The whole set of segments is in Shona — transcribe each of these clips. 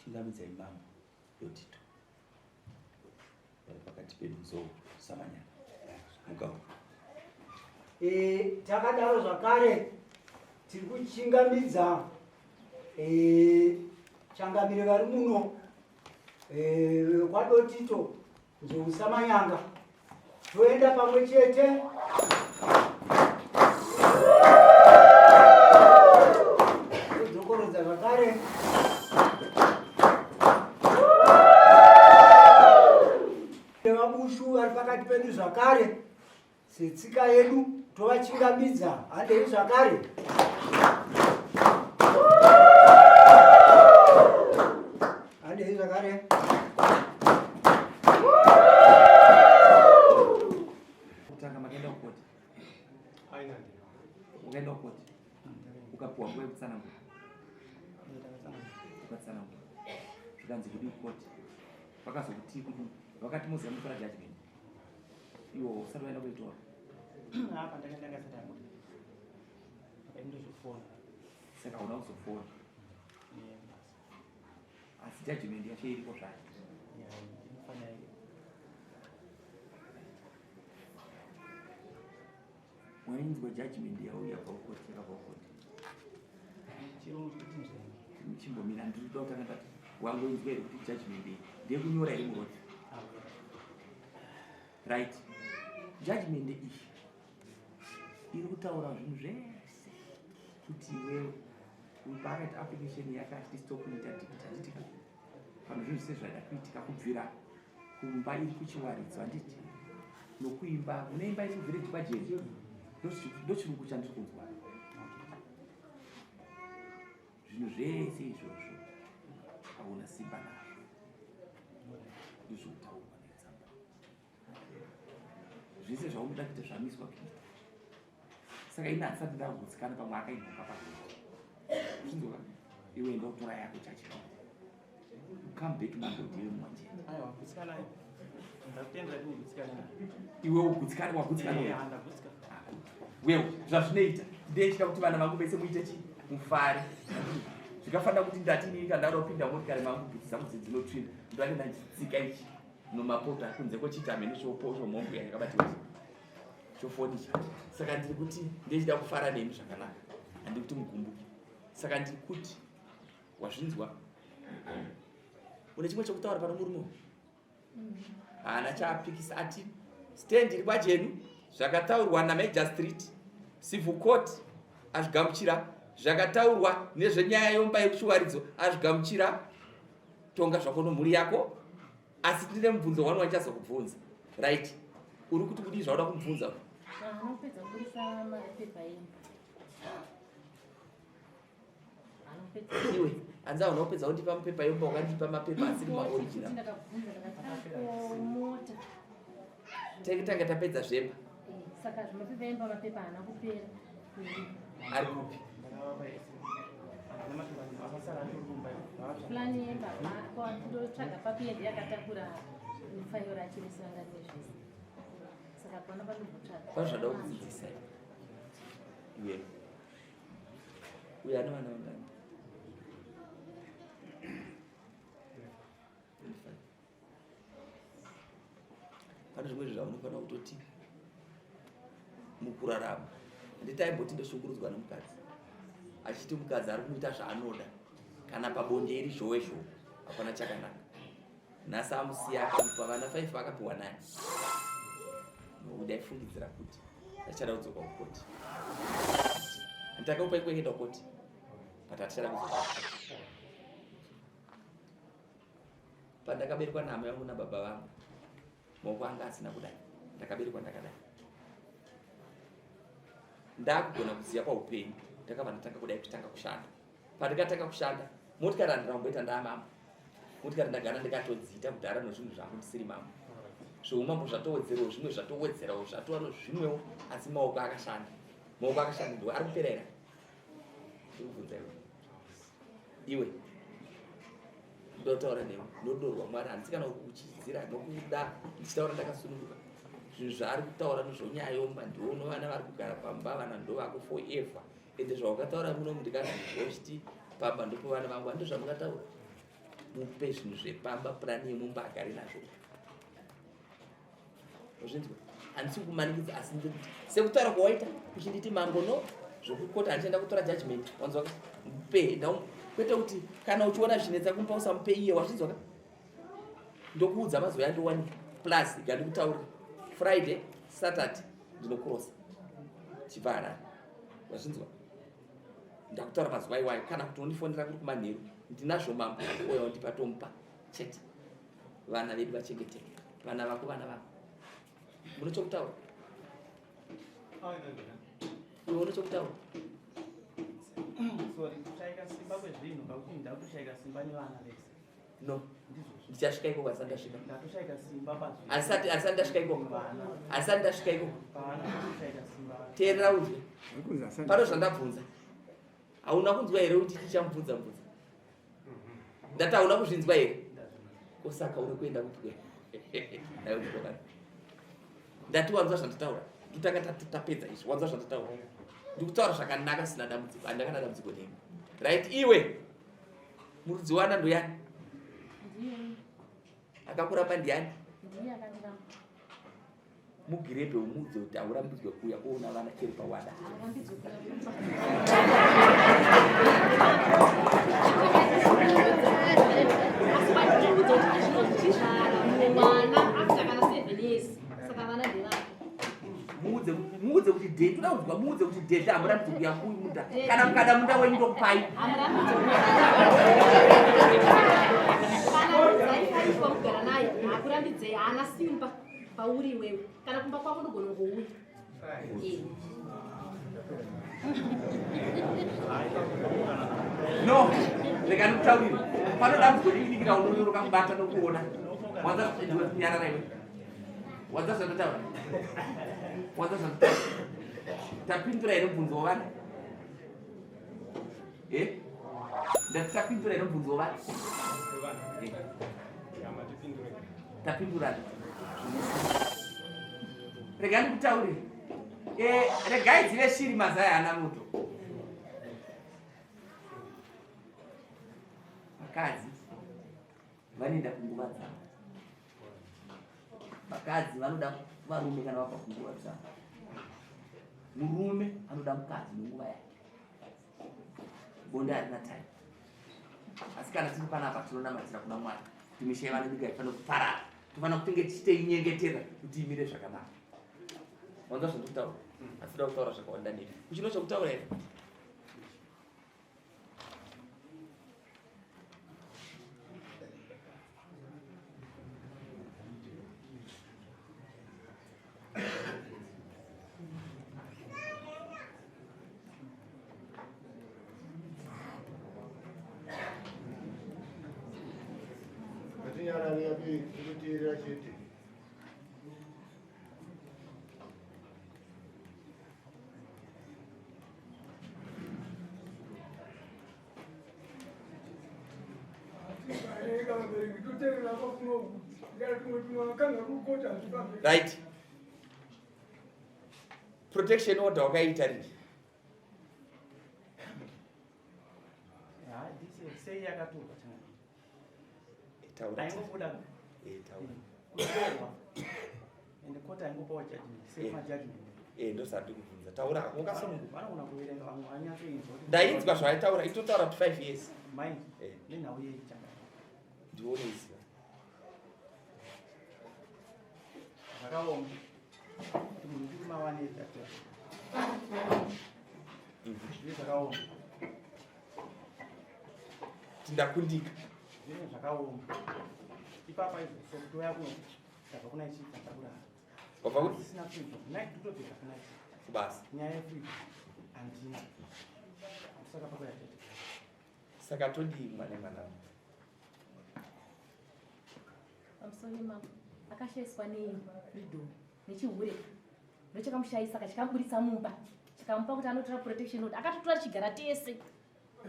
chingamidza imambo yotito pakati pedu nzou samanyana mugau. Takadaro zvakare tiri kuchingamidza changamire vari muno kwadotito nzou samanyanga toenda pamwe chete. Todzokorodza zvakare nevabushu vari pakati pedu zvakare setsika yedu tovachingamidza. Handei zvakare. Handei zvakare. Kutanga magenda ukoti. Aina. Ugenda ukoti. Ukapuwa kwe kutsanangura. Ukatsanangura. Zvikanzi kudi ukoti. Vakazokuti kuti wakati muzi mukora judgment. Iwo usati waenda kuitora. Apa ndakatanga sadako. Ndozofona. Saka una kuzofona. Asi judgment yacho iripo zvayo. Wainzwa judgment yauya paukoti yakapakoti. Chimbomira ndinoda kutanga kuti wangoinzwa here kuti judgment ndeyekunyora iri muroti. Right. Judgment iyi iri kutaura zvinhu zvese kuti iwewe upakati application yakati stop kuita digital pano zvinhu zvese zvada kuitika kubvira kumba iri kuchiwaridza handiti nokuimba uneimba iri kuvhireji kwajeri ndochirungu chandiri kunzwa. Zvinhu zvese izvozvo hauna simba nazvo ndizvoutaurwa netsamba zvese zvaunoda kuita zvamiswa kuita. Saka ina asati ndagutsikana pamwe akainhoka pakuti zvinzwa iwe ndotora yako chachino come back mandodiwe mwanje iwe ugutsikana wagutsikana wewe zvazvinoita ndechita kuti vana vangu vese muite chi mufare zvikafanira kuti ndatini kandaropinda motikari mangu kuti dzangu dzinotsvina ndoenda ndichitsika ichi nomapota kunze kwechitamene chomombo yakabatiwa chofonicha. Saka ndiri kuti ndechida kufara nemi zvakanaka handi kuti mugumbuke. Saka ndiri kuti wazvinzwa une chimwe chokutaura pano murume haana chaapikisa ati stand iri pajenu zvakataurwa naMajor Street Civil Court azvigamuchira zvakataurwa nezvenyaya yomba yekuchiwaridzo azvigamuchira tonga zvako nomhuri yako. Asi tine mubvunzo wani wachazokubvunza right. Uri kuti kudii zvauda kumubvunza? Anopedza kurisa mapepa yenyu. Iwe anza unopedza undipa mapepa yomba ukandipa mapepa asiri maoriginal. Mota. Tanga tapedza zvemba. Saka zvimapepa yemba mapepa haana kupera. Ari kupi? Plani yemba ndotsvaga papiendi yakatakura fairo rachirisanga nezvese. Saka pana pandotsvaga. Pazvada kudzidzisa iwe. Uya ana vana vangani? Pane zvimwe zvaunofanira kutoti mukurarama. Nditaimboti ndoshungurudzwa nomukadzi achiti mukadzi ari kumuita zvaanoda kana pabonde iri zhowezho hapana chakanaka. Nhasi amusiya akamupa vana 5 vakapiwa 9. Ndaifungidzira kuti achada kudzoka kukoti. Ndakakupa kuenda kukoti but achada kudzoka. Pandakaberekwa nahama yangu nababa vangu maoko anga asina kudai. Ndakaberekwa ndakadai. Ndakugona kuziya paupenyu ndakabva ndatanga kudai kutanga kushanda. Pandakatanga kushanda motikari randiramboita ndaamama. Motikari ndagara ndikatodzita kudhara nezvinhu zvangu ndisiri mama. Zvoumambo zvatowedzerawo zvimwe zvatowedzerawo zvatova zvimwewo asi maoko akashanda. Maoko akashanda ndiwo ari kupera here? Ndikubvunza iwe. Ndotaura newe ndodorwa Mwari handisina kukuchidzira nokuda ndichitaura ndakasununguka. Zvinhu zvaari kutaura nezvonyaya yomba ndiwo vana vari kugara pamba vana ndo vako forever. Ende zvawakataura muno ndikati pamba ndipo vana vangu ndo zvamukataura. mupe zvinhu zvepamba purani yemumba agare nazvo. Uzvinzwa? Handisi kumanikidza asi sekutaura kwawaita kuchinditi mangono zvokukota handienda kutora judgment wanzwa mupe kwete kuti kana uchiona zvinetsa kumupa usamupe iye wazvinzwa ka ndokuudza mazuva yandowanika plus ikandikutaura Friday Saturday ndinokrosa chivara wazvinzwa ndakutaura mazuva iwayo kana kuti undifonera kuri kumanheru ndinazvo mambo oya ndipatomupa chete vana vedu vachengeteke vana vako mune chokutaura iwe une chokutaura no ndichasvika ikoko asati ndasvika ikoko teerera uzwe pano zvandabvunza hauna kunzwa here kuti tichamubvunza ndati hauna kuzvinzwa here osaka uri kuenda kuti ndati wanzwa zvandataura ndotanga tapedza izvi wanzwa zvandataura ndikutaura zvakanaka sina dambudziko handakana dambudziko nemi right iwe murudziwana ndoyani akakuramba ndiani mugirebhe umudze kuti haurambidzwe kuuya kuona vana cheri pawada muudze kuti date uda kunzwa muudze kuti date hamurambidzwe kuuya kuuya munda kana mukada munda wenyu ndokupai kugara naye hakurambidzei haana simba pauri iwewe kana kumba kwako ndogona ngouya no rega ndikutaurire panoda kuzodikidikira unonyoroka kubata nokuona wanyarara iwe wanza zvandataura tapindura here mubvunzo wevana ndati tapindura here mubvunzo wevana tapindurana rega ndikutaurire regai dzive shiri mazai hana moto vakadzi vanoenda kunguva dzavo vakadzi vanoda varume kana vabva kunguva dzavo murume anoda mukadzi nenguva yake bonde harina time asi kana tiri panapa tinonamatira kuna Mwari timisha yevana nyika ifana kuparara tofana kutenge tichiteinyengetera kuti imire zvakanaka wanza zvandikutaura asi da kutaura zvakawanda nemi uchino chokutaura here right protection order wakaita rini sei yakaturwa taura aingobuda ende kota aingopawo judgment sema judgment ndosati kubvunza taura hako ukasununguka vanogona kuverenga vamwe vanyatsoinzwa ndainzwa zvaitaura itotaura kuti 5 years mai nenhau yeichanga ndioneziva zvakaoma kuti munhu ndiri mawanedza zviri zvakaoma tindakundika zvine zvakaoma ipapa sokuto yako ndabva kuna ichiita ndakurara wabva kuti sina freedom naitotobveka kuna ichi kubasa nyaya yefreedom handina saka pakoyatete saka todii mwana pamusoro mama akashaiswa neridhoo nechihure ndochakamushayisa chikamuburitsa mumba chikamupa kuti anotora protection order akatotora chigara tese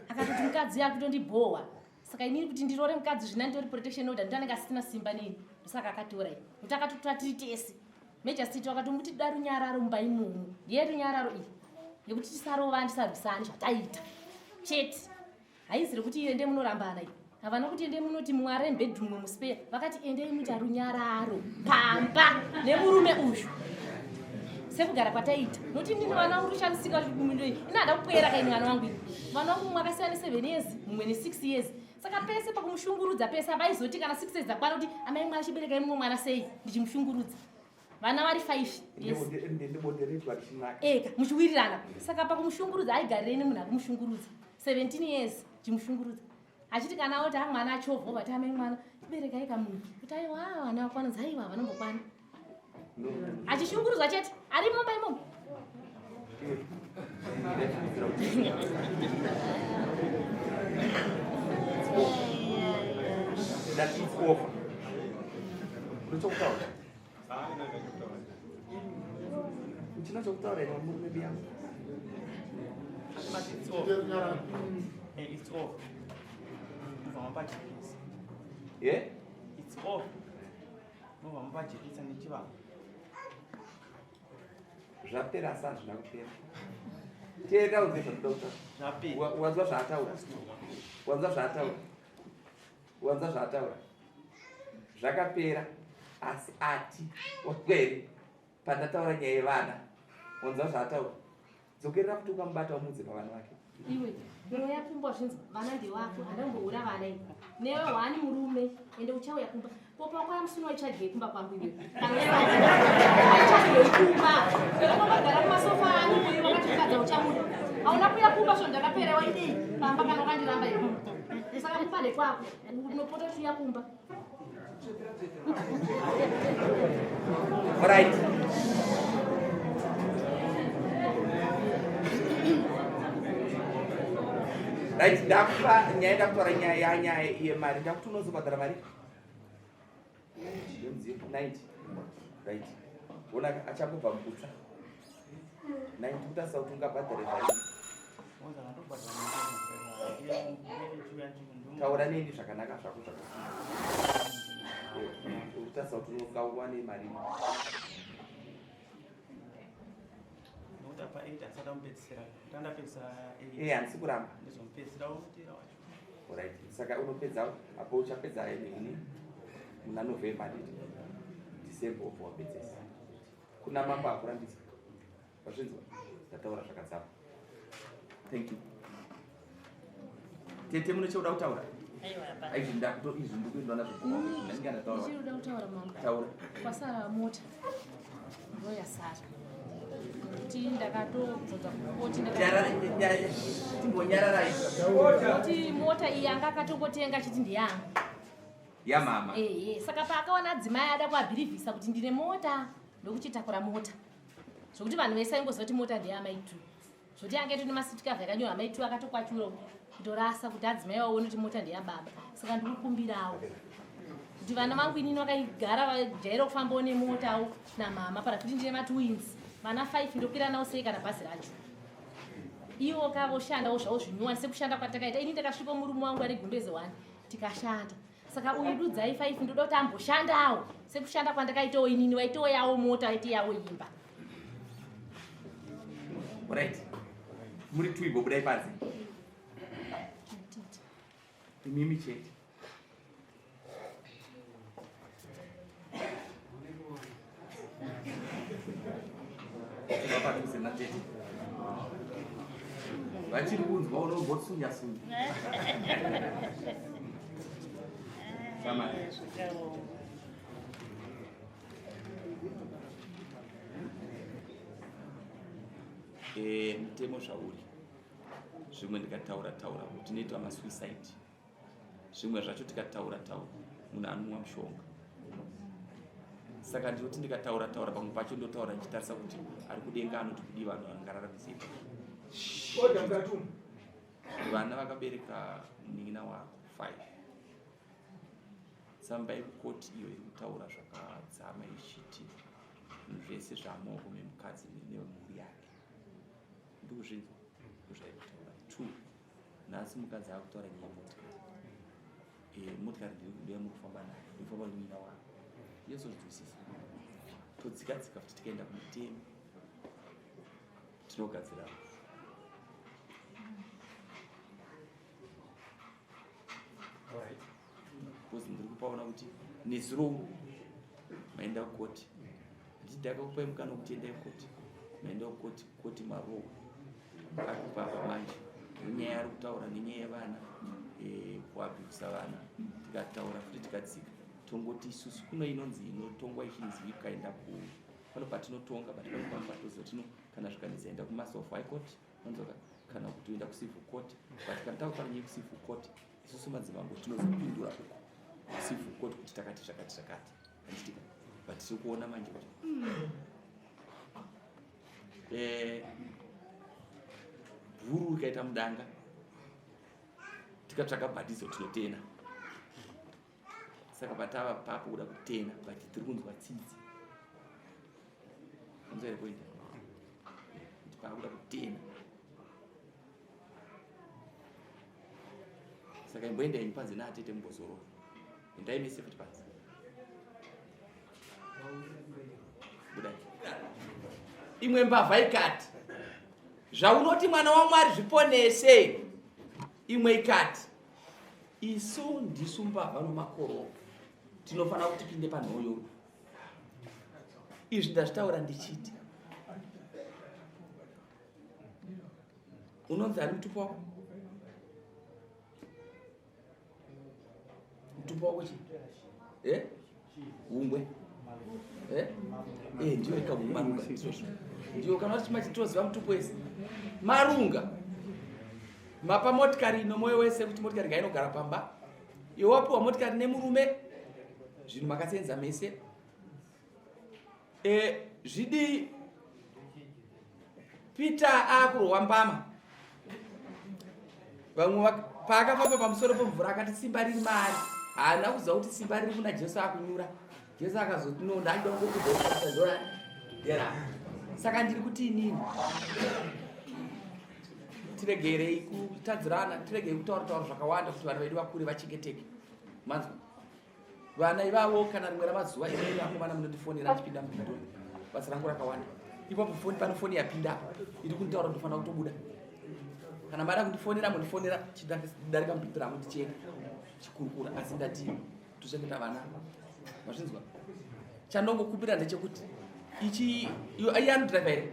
akatoti mukadzi yakutondibhohwa saka inini kuti ndirore mukadzi zvina ndori protection order ndoanenge asisina simba nini ndosaka akatorai kuti akatotora tiri tese majesty wakatomuti da runyararo mumba imomo ndiye runyararo iyi yekuti tisarova ndisarwisani zvataita chete haizire kuti iye ndiye munorambana iyi havana kuti ende munoti mwari bedroom muspare vakati endei muita runyararo pamba nemurume uyu sekugara kwataita nokuti ndini vana vangu rushandisika inada kupwera kaini vana vangu ini vana vangu mumwe akasiyana 7 years mumwe ne6 years saka pese pakumushungurudza pese apaizoti kana 6 years akwana kuti amai mwana achibereka imwe mwana sei ndichimushungurudza vana vari 5 eka muchiwirirana saka pakumushungurudza aigarirei munhu akumushungurudza 17 years chimushungurudza achiti kana oti mwana achovha vati amai mwana chiberekai kamunhu kuti aiwa vana vakwanodza aiwa vanombokwana achishungurudzwa chete ari mumba imomo uchina chokutaura ine murume biyangu It's off. Mva mapajekisa. Yeah? It's off. Mva mapajekisa nichiva. Zvapera asi hazvina kupera. Teera unze zvakudokta. Zvapera. Wanzwa zvaataura? Wanzwa zvaataura? Wanzwa zvaataura? Zvakapera asi ati wapwere pandataura nyaya yevana. Wanzwa zvaataura? Dzokerera kuti ukamubata umudze pavana vake. Iwe, mwoyo yapfumbwa zvinzi vana ndewako handamboura vana iwe. Newe wani murume ende uchauya kumba. Popa kwa msunu waichadye kumba kwangu iwe. Waichadye kumba. Ndipo bagara kumasofa ani muri wakachikadza uchamuda. Hauna kuya kumba so ndakapera waidei. Pamba kana ukandiramba iwe. Saka mupade kwako. Unopota kuya kumba. Alright. Right, ndakupa nyaya ndakutaura nyaya yemari ndakuti unozobhadhara mari 90. Right. Ona achangobva mukutsa 90 kutarisa kuti ungabhadhare vari. Taura neni zvakanaka zvako zvakafanira. Kutarisa kuti ungawane mari. Handisi kuramba. Alright. Saka unopedza apo uchapedza ini muna November December obva wapedzesa. Kuna mambo akurambisa. Wazvinzwa? Ndataura zvakadzama. Thank you. Tete munochoda kutaura? Aiwa. Izvi ndikuenda nazvo kwa. Ndinga ndataura. Ndichida kutaura mama. Taura. Kwasara mota. Roya sara. Kuti ndakatobvunza kuti timbonyararai kuti mota iyi anga akatongotenga chiti ndiyanga ya mama. Saka paakaona adzimai ada kuabhirivhisa kuti ndine mota ndokuchitakura mota zvokuti vanhu vese vaingoziva kuti mota ndeyamai tu zvokuti ange tune masitikavha yakanyora amai tu akatokwachura kutorasa kuti adzimai vaone kuti mota ndeyababa. Saka ndikukumbirawo kuti vana vangu inini vakaigara vajaira kufambawo nemotawo namama para kuti ndine matwins vana 5 ndokwira nawo sei kana bhazi racho. Ivo kavoshandawo zvavo zvinyuwani sekushanda kwatakaita ini ndakasvika murume wangu ari gumbeze 1 tikashanda. Saka uyu dudzai 5 ndoda kuti amboshandawo sekushanda kwandakaitawo inini waitawo yawo mota waite yawo imba. Alright. Muri tuibo budai panze. Mimi chete. Baba tusema tete. Vachiri kunzwa unombosunya sunya. Kama mutemo zvauri zvimwe ndikataura kuti tinoita masuicide zvimwe zvacho tikataura munhu anonwa mushonga. Saka ndinoti ndikataura pamwe pacho ndotaura ndichitarisa kuti ari kudenga anoti kudi vanhu vangararamisei. Vana vakabereka munin'ina wako 5. Tsamba yekukoti iyo iri kutaura zvakadzama ichiti zvese zvamaoko memukadzi nemhuri yake. Ndikuzvinzwa kuzvairi kutaura. 2. Nhasi mukadzi akutaura nyaya yemotikari. Motikari ndiri mukufamba nayo, ndikufamba nomunin'ina wako. Yeso zvinzwisisa. Todzika-dzika kuti tikaenda kumutemo tinogadzira. Alright. because ndiri kupaona kuti nezuro maenda kukoti ndakakupai mukana kuti endai kukoti maenda kukoti koti maroo akupapa manje nenyaya ari kutaura nenyaya yevana kuabhikusa vana tikataura futi tikatsika tongoti isusu kuno inonzi inotongwa ichinzi kaenda ku pano patinotonga patikapamba tozotino kana zvikanizaenda kumaster of high court nonzoka kana kutoenda kucivil court patikataura nenyaya kucivil court isusu madzimambo tinozopindura uko kucivil court kuti takati zvakati anditika but tiri kuona manje kuti bhuru ikaita mudanga tikatsvaka bhadhizo tinotena saka patava papo kuda kutena but tiri kunzwa tsitsi anzere kuenda kuti paakuda kutena saka imboendai mupanze naatete mumbozorora endai mese kuti panze budai imwe mbavha ikati zvaunoti mwana waMwari zviponese imwe ikati isu ndisu mbavha nomakoro tinofanira kuti tipinde panhoyo izvi ndazvitaura ndichiti unonzi ari mutupo wako mutupo wako chi umbwe ndio ikamarunga ndio kana kuti machitoziva mutupo wese marunga mapa motikari ino moyo wese kuti motikari ngainogara pamba iwe wapiwa motikari nemurume zvinhu makasenza mese zvidi Peter akurohwa mbama vamwe paakafamba pamusoro pemvura akati simba riri maari haana kuziva kuti simba riri kuna Jesu akunyura Jesu akazoti no ndada kuzora saka ndiri kuti inini tiregerei kutadzirana tiregei kutaura zvakawanda kuti vana vedu vakure vachengeteke manzwa vana ivavo kana rimwe ramazuva iri akomana munondifonera achipinda mubhido basa rangu rakawanda ipapo pane foni yapinda iri kunditaura ndofanira kutobuda kana mada kundifonera mundifonera chidarika mubhido rangu tichienda chikurukura asi ndati tochengeta vana mazvinzwa chandongokumbira ndechekuti ichi iyani driver here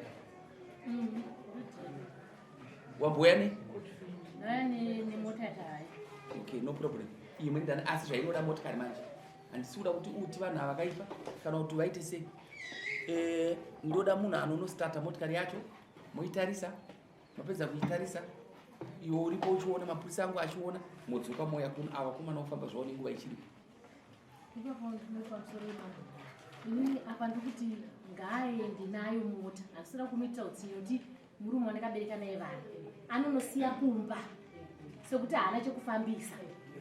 wabhuya ne mota yatai okay no problem imwe ndani asi zvainoda motikari manje handisi kuda kuti uti vanhu avakaipa kana kuti vaite sei ndoda munhu anonostata motikari yacho moitarisa mapedza kuitarisa iwe uripo uchiona mapurisa angu achiona modzoka moya kuno avakomana kufamba zvavo nenguva ichiripo inini apa ndikuti ngaaende nayo mota handisira kumuitira utsinye kuti murume wandakabereka naye vana anonosiya kumba sekuti haana chekufambisa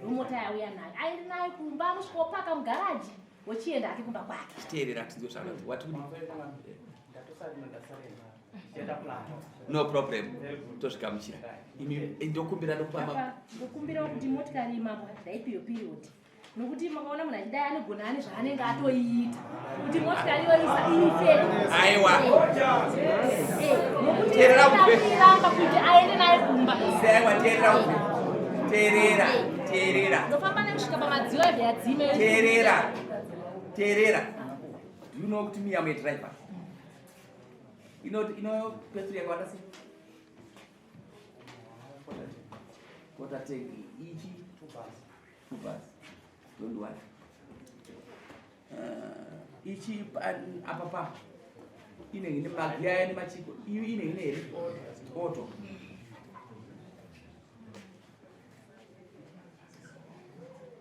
romota yauya nayo aende nayo kumba anosvika opaka mugaraji wochienda hake kumba kwake chiteerera tinzosvakati watudi no problem tozvikamuchira imi ndokumbira ndokupamba ndokumbirawo kuti motikari imapa ndaipiyo period nokuti makaona munhu achidai anogona ane zvaanenge atoiita kuti motikari yoisa ife aiwa nokutiramba kuti aende naye kumba aiwa teerera ndofamba nekusvika pamadziwo ebve yadzime teerera do you know kuti me am a driver ino petrol yakawanda sei kotateki ichi tubhasi don't worry ichi apa ine magiyaya nemachiko iyo ine here auto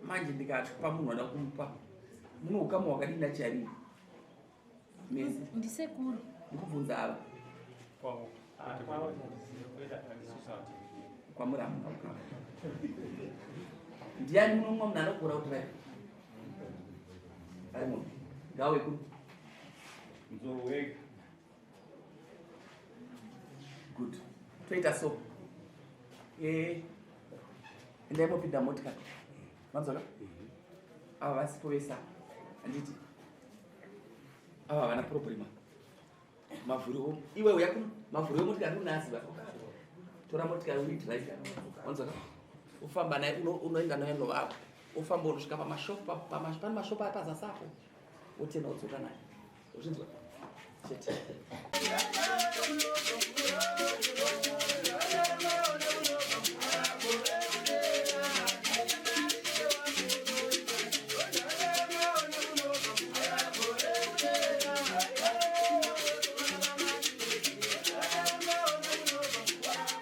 manje ndikati pamunhu wada kumupa muno ukama wakadini nachiarini mese ndisekuru ndikubvunza ava kwamuramu ndiani munomwa munhu anogora kudrive ari munhu ngawe kuri Mzoro wega. Good. Toita so. Ndaimopinda motikari. Manzola? Ava vasipovesa. Anditi. Ava vana problema. Mavhuri iwe uya kuno mavhuri emotikari unasi va. Tora motikari uidrive. Manzola? Ufamba naye unoenda naye novavo. ufamba unosvika pamashopu pane mashopu apazasapo utena udzoka naye uzvinzwa chete